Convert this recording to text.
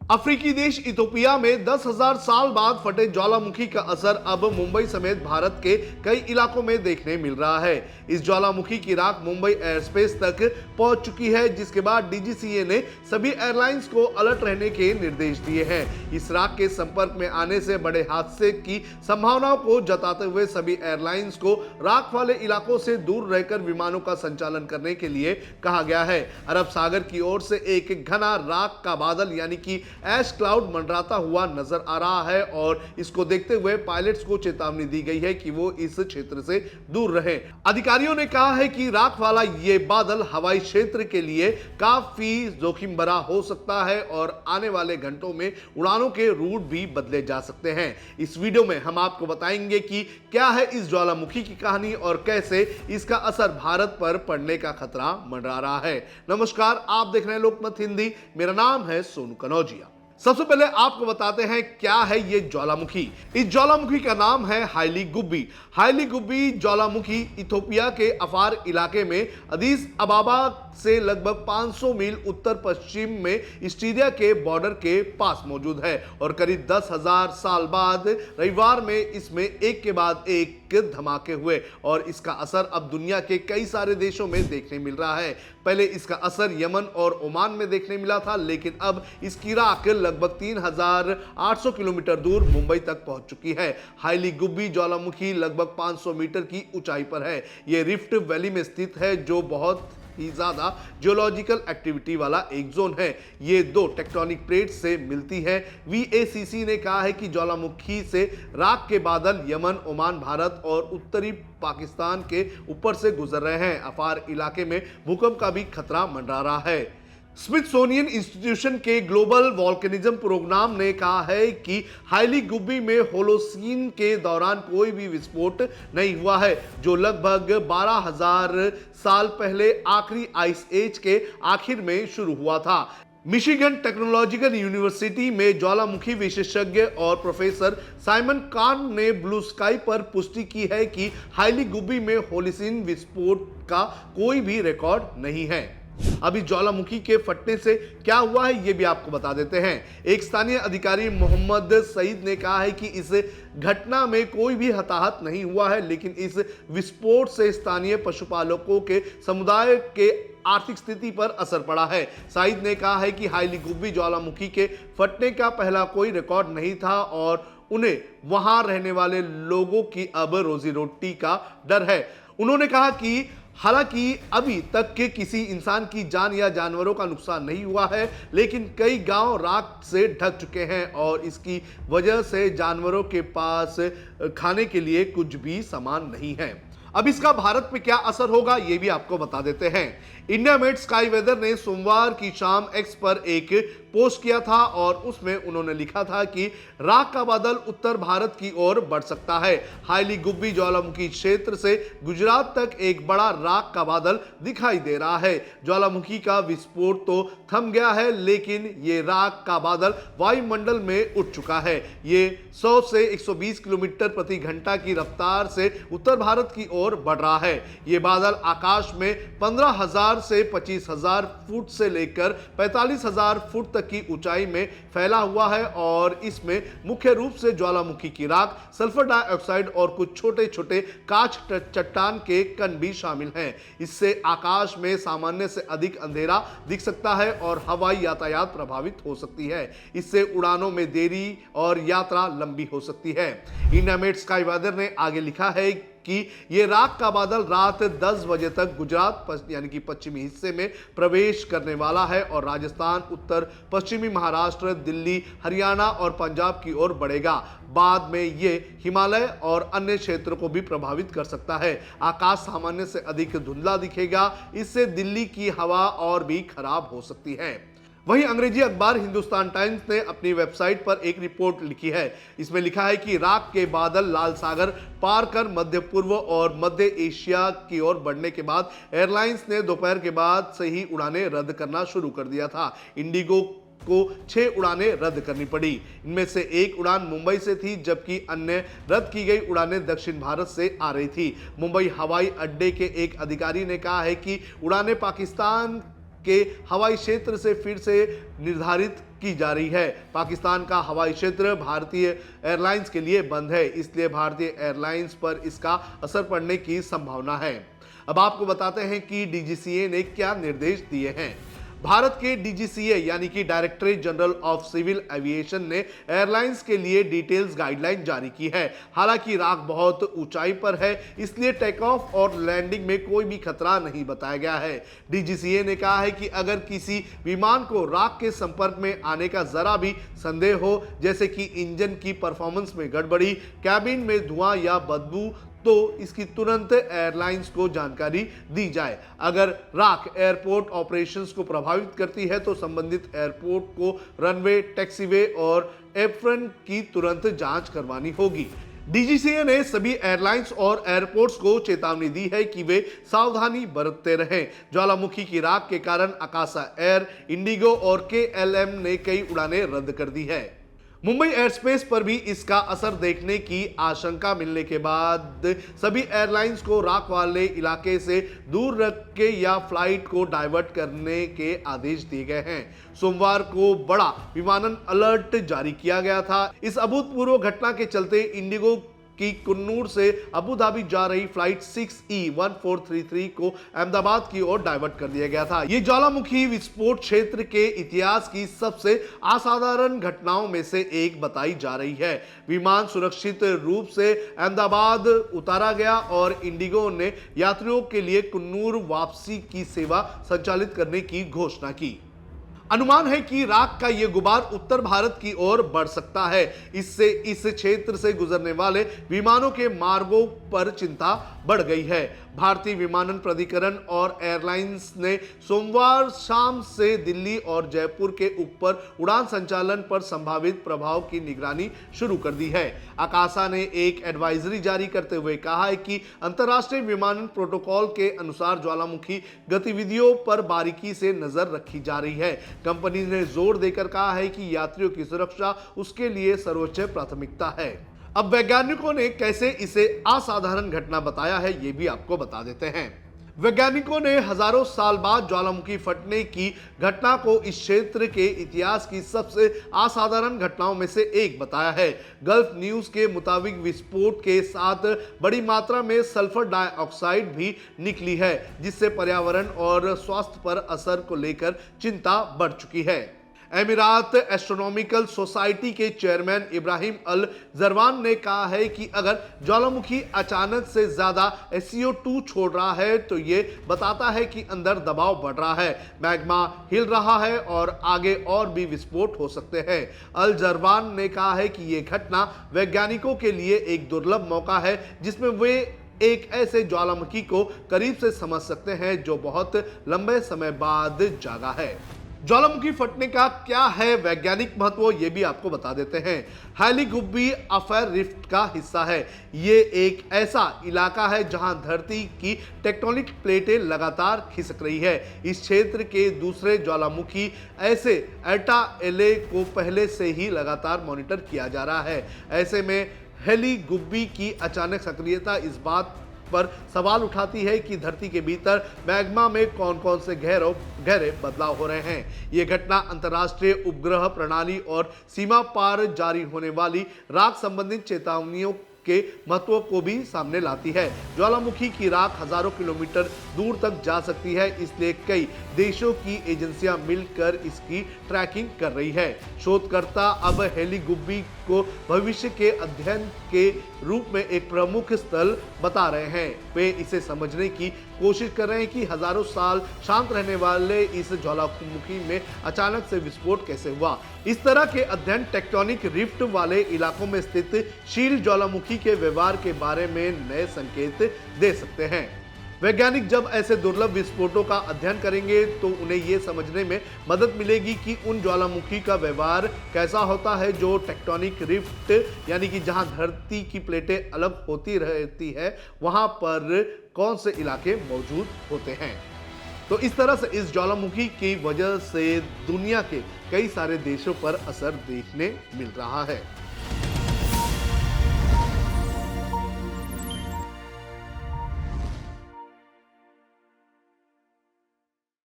अफ्रीकी देश इथोपिया में 10,000 साल बाद फटे ज्वालामुखी का असर अब मुंबई समेत भारत के कई इलाकों में देखने मिल रहा है। इस ज्वालामुखी की राख मुंबई एयरस्पेस तक पहुंच चुकी है, जिसके बाद डीजीसीए ने सभी एयरलाइंस को अलर्ट रहने के निर्देश दिए हैं। इस राख के संपर्क में आने से बड़े हादसे की संभावनाओं को जताते हुए सभी एयरलाइंस को राख वाले इलाकों से दूर रहकर विमानों का संचालन करने के लिए कहा गया है। अरब सागर की ओर से एक घना राख का बादल यानी कि ऐश क्लाउड मंडराता हुआ नजर आ रहा है और इसको देखते हुए पायलट्स को चेतावनी दी गई है कि वो इस क्षेत्र से दूर रहें। अधिकारियों ने कहा है कि राख वाला ये बादल हवाई क्षेत्र के लिए काफी जोखिम भरा हो सकता है और आने वाले घंटों में उड़ानों के रूट भी बदले जा सकते हैं। इस वीडियो में हम आपको बताएंगे कि क्या है इस ज्वालामुखी की कहानी और कैसे इसका असर भारत पर पड़ने का खतरा मंडरा रहा है। नमस्कार, आप देख रहे हैं लोकमत हिंदी। मेरा नाम है सोनू कनौजिया। सबसे पहले आपको बताते हैं क्या है ये ज्वालामुखी। इस ज्वालामुखी का नाम है हाइली गुब्बी। हाइली गुब्बी ज्वालामुखी इथोपिया के अफार इलाके में अदीस अबाबा से लगभग 500 मील उत्तर पश्चिम में स्टीरिया के बॉर्डर के पास मौजूद है और करीब 10,000 साल बाद रविवार में इसमें एक के बाद एक धमाके हुए और इसका असर अब दुनिया के कई सारे देशों में देखने मिल रहा है। पहले इसका असर यमन और ओमान में देखने मिला था, लेकिन अब इसकी राख लगभग 3,800 किलोमीटर दूर मुंबई तक पहुंच चुकी है। हाइली गुब्बी ज्वालामुखी लगभग 500 मीटर की ऊंचाई पर है। यह रिफ्ट वैली में स्थित है, जो बहुत ही ज्यादा जियोलॉजिकल एक्टिविटी वाला एक जोन है। ये दो टेक्टोनिक प्लेट्स से मिलती है। वीएसीसी ने कहा है कि ज्वालामुखी से राख के बादल यमन, ओमान, भारत और उत्तरी पाकिस्तान के ऊपर से गुजर रहे हैं। अफार इलाके में भूकंप का भी खतरा मंडरा रहा है। स्मिथसोनियन इंस्टीट्यूशन के ग्लोबल वॉल्केनिज्म प्रोग्राम ने कहा है कि हाइली गुब्बी में होलोसीन के दौरान कोई भी विस्फोट नहीं हुआ है, जो लगभग 12,000 साल पहले आखिरी आइस एज के आखिर में शुरू हुआ था। मिशिगन टेक्नोलॉजिकल यूनिवर्सिटी में ज्वालामुखी विशेषज्ञ और प्रोफेसर साइमन कार्न ने ब्लू स्काई पर पुष्टि की है कि हाइली गुब्बी में होलोसीन विस्फोट का कोई भी रिकॉर्ड नहीं है। अभी ज्वालामुखी के फटने से क्या हुआ है ये भी आपको बता देते हैं। एक स्थानीय अधिकारी मोहम्मद सईद ने कहा है कि इस घटना में कोई भी हताहत नहीं हुआ है, लेकिन इस विस्फोट से स्थानीय पशुपालकों के समुदाय के आर्थिक स्थिति पर असर पड़ा है। सईद ने कहा है कि हाइली गुब्बी ज्वालामुखी के फटने का पहला कोई रिकॉर्ड नहीं था और उन्हें वहां रहने वाले लोगों की अब रोजी रोटी का डर है। उन्होंने कहा कि हालांकि अभी तक के किसी इंसान की जान या जानवरों का नुकसान नहीं हुआ है, लेकिन कई गांव राख से ढक चुके हैं और इसकी वजह से जानवरों के पास खाने के लिए कुछ भी सामान नहीं है। अब इसका भारत पे क्या असर होगा ये भी आपको बता देते हैं। इंडिया मेट स्काई वेदर ने सोमवार की शाम एक्स पर एक पोस्ट किया था और उसमें उन्होंने लिखा था कि राख का बादल उत्तर भारत की ओर बढ़ सकता है। हाइली गुब्बी ज्वालामुखी क्षेत्र से गुजरात तक एक बड़ा राख का बादल दिखाई दे रहा है। ज्वालामुखी का विस्फोट तो थम गया है, लेकिन ये राख का बादल वायुमंडल में उठ चुका है। ये 100 से 120 किलोमीटर प्रति घंटा की रफ्तार से उत्तर भारत की ओर बढ़ रहा है। ये बादल आकाश में 15,000 से 25,000 फुट से लेकर 45,000 फुट तक की ऊंचाई में फैला हुआ है और इसमें मुख्य रूप से ज्वालामुखी की राख, सल्फर डाइऑक्साइड और कुछ छोटे छोटे कांच चट्टान के कण भी शामिल हैं। इससे आकाश में सामान्य से अधिक अंधेरा दिख सकता है और हवाई यातायात प्रभावित हो सकती है। इससे उड़ानों में देरी और यात्रा लंबी हो सकती है। इंडिया मेट स्काई वेदर ने आगे लिखा है कि ये राख का बादल रात 10 बजे तक गुजरात यानी कि पश्चिमी हिस्से में प्रवेश करने वाला है और राजस्थान, उत्तर पश्चिमी महाराष्ट्र, दिल्ली, हरियाणा और पंजाब की ओर बढ़ेगा। बाद में ये हिमालय और अन्य क्षेत्रों को भी प्रभावित कर सकता है। आकाश सामान्य से अधिक धुंधला दिखेगा। इससे दिल्ली की हवा और भी खराब हो सकती है। वहीं अंग्रेजी अखबार हिंदुस्तान टाइम्स ने अपनी वेबसाइट पर एक रिपोर्ट लिखी है। इसमें लिखा है कि राख के बादल लाल सागर पार कर मध्य पूर्व और मध्य एशिया की ओर बढ़ने के बाद एयरलाइंस ने दोपहर के बाद से ही उड़ानें रद्द करना शुरू कर दिया था। इंडिगो को 6 उड़ानें रद्द करनी पड़ी। इनमें से एक उड़ान मुंबई से थी, जबकि अन्य रद्द की गई उड़ानें दक्षिण भारत से आ रही थी। मुंबई हवाई अड्डे के एक अधिकारी ने कहा है कि उड़ानें पाकिस्तान के हवाई क्षेत्र से फिर से निर्धारित की जा रही है। पाकिस्तान का हवाई क्षेत्र भारतीय एयरलाइंस के लिए बंद है, इसलिए भारतीय एयरलाइंस पर इसका असर पड़ने की संभावना है। अब आपको बताते हैं कि डीजीसीए ने क्या निर्देश दिए हैं। भारत के डीजीसीए यानी कि directorate general of civil aviation ने एयरलाइंस के लिए डिटेल्स गाइडलाइन जारी की है। हालांकि राग बहुत ऊंचाई पर है, इसलिए टेक ऑफ और लैंडिंग में कोई भी खतरा नहीं बताया गया है। डीजीसीए ने कहा है कि अगर किसी विमान को राग के संपर्क में आने का जरा भी संदेह हो, जैसे कि इंजन की परफॉर्मेंस में गड़बड़ी, कैबिन में धुआं या बदबू, तो इसकी तुरंत एयरलाइंस को जानकारी दी जाए। अगर राख एयरपोर्ट ऑपरेशंस को प्रभावित करती है तो संबंधित एयरपोर्ट को रनवे, टैक्सीवे और एप्रन की तुरंत जांच करवानी होगी। डीजीसीए ने सभी एयरलाइंस और एयरपोर्ट्स को चेतावनी दी है कि वे सावधानी बरतते रहें। ज्वालामुखी की राख के कारण आकाशा एयर, इंडिगो और केएलएम ने कई उड़ानें रद्द कर दी है। मुंबई एयरस्पेस पर भी इसका असर देखने की आशंका मिलने के बाद सभी एयरलाइंस को राख वाले इलाके से दूर रख के या फ्लाइट को डाइवर्ट करने के आदेश दिए गए हैं। सोमवार को बड़ा विमानन अलर्ट जारी किया गया था। इस अभूतपूर्व घटना के चलते इंडिगो की कुन्नूर से अबू धाबी जा रही फ्लाइट 6E1433 को अहमदाबाद की ओर डाइवर्ट कर दिया गया था। ये ज्वालामुखी विस्फोट क्षेत्र के इतिहास की सबसे असाधारण घटनाओं में से एक बताई जा रही है। विमान सुरक्षित रूप से अहमदाबाद उतारा गया और इंडिगो ने यात्रियों के लिए कुन्नूर वापसी की सेवा संचालित करने की घोषणा की। अनुमान है कि राख का यह गुबार उत्तर भारत की ओर बढ़ सकता है। इससे इस क्षेत्र से गुजरने वाले विमानों के मार्गों पर चिंता बढ़ गई है। भारतीय विमानन प्राधिकरण और एयरलाइंस ने सोमवार शाम से दिल्ली और जयपुर के ऊपर उड़ान संचालन पर संभावित प्रभाव की निगरानी शुरू कर दी है। आकाशा ने एक एडवाइजरी जारी करते हुए कहा है कि अंतर्राष्ट्रीय विमानन प्रोटोकॉल के अनुसार ज्वालामुखी गतिविधियों पर बारीकी से नजर रखी जा रही है। कंपनी ने जोर देकर कहा है कि यात्रियों की सुरक्षा उसके लिए सर्वोच्च प्राथमिकता है। अब वैज्ञानिकों ने कैसे इसे असाधारण घटना बताया है, ये भी आपको बता देते हैं। वैज्ञानिकों ने हजारों साल बाद ज्वालामुखी फटने की घटना को इस क्षेत्र के इतिहास की सबसे असाधारण घटनाओं में से एक बताया है। गल्फ न्यूज के मुताबिक विस्फोट के साथ बड़ी मात्रा में सल्फर डाइऑक्साइड भी निकली है, जिससे पर्यावरण और स्वास्थ्य पर असर को लेकर चिंता बढ़ चुकी है। एमिरात एस्ट्रोनॉमिकल सोसाइटी के चेयरमैन इब्राहिम अल जरवान ने कहा है कि अगर ज्वालामुखी अचानक से ज्यादा SO2 छोड़ रहा है तो ये बताता है कि अंदर दबाव बढ़ रहा है, मैग्मा हिल रहा है और आगे और भी विस्फोट हो सकते हैं। अल जरवान ने कहा है कि ये घटना वैज्ञानिकों के लिए एक दुर्लभ मौका है जिसमें वे एक ऐसे ज्वालामुखी को करीब से समझ सकते हैं जो बहुत लंबे समय बाद जागा है। ज्वालामुखी फटने का क्या है वैज्ञानिक महत्व, ये भी आपको बता देते हैं। हैली गुब्बी अफेयर रिफ्ट का हिस्सा है। ये एक ऐसा इलाका है जहां धरती की टेक्टोनिक प्लेटें लगातार खिसक रही है। इस क्षेत्र के दूसरे ज्वालामुखी ऐसे एटा एले को पहले से ही लगातार मॉनिटर किया जा रहा है। ऐसे में हैली गुब्बी की अचानक सक्रियता इस बात पर सवाल उठाती है कि धरती के भीतर मैग्मा में कौन कौन से गहरे बदलाव हो रहे हैं। यह घटना अंतर्राष्ट्रीय उपग्रह प्रणाली और सीमा पार जारी होने वाली राख संबंधित चेतावनियों के महत्व को भी सामने लाती है। ज्वालामुखी की राख हजारों किलोमीटर दूर तक जा सकती है, इसलिए कई देशों की एजेंसियां मिलकर इसकी ट्रैकिंग कर रही है। शोधकर्ता अब हैली गुब्बी को भविष्य के अध्ययन के रूप में एक प्रमुख स्थल बता रहे हैं। वे इसे समझने की कोशिश कर रहे हैं कि हजारों साल शांत रहने वाले इस ज्वालामुखी में अचानक से विस्फोट कैसे हुआ। इस तरह के अध्ययन टेक्टोनिक रिफ्ट वाले इलाकों में स्थित शील ज्वालामुखी के व्यवहार के बारे में नए संकेत दे सकते हैं। वैज्ञानिक जब ऐसे दुर्लभ विस्फोटों का अध्ययन करेंगे तो उन्हें यह समझने में मदद मिलेगी कि उन ज्वालामुखी का व्यवहार कैसा होता है जो टेक्टोनिक रिफ्ट यानी कि जहां धरती की प्लेटें अलग होती रहती है वहां पर कौन से इलाके मौजूद होते हैं। तो इस तरह से इस ज्वालामुखी की वजह से दुनिया के कई सारे देशों पर असर देखने मिल रहा है।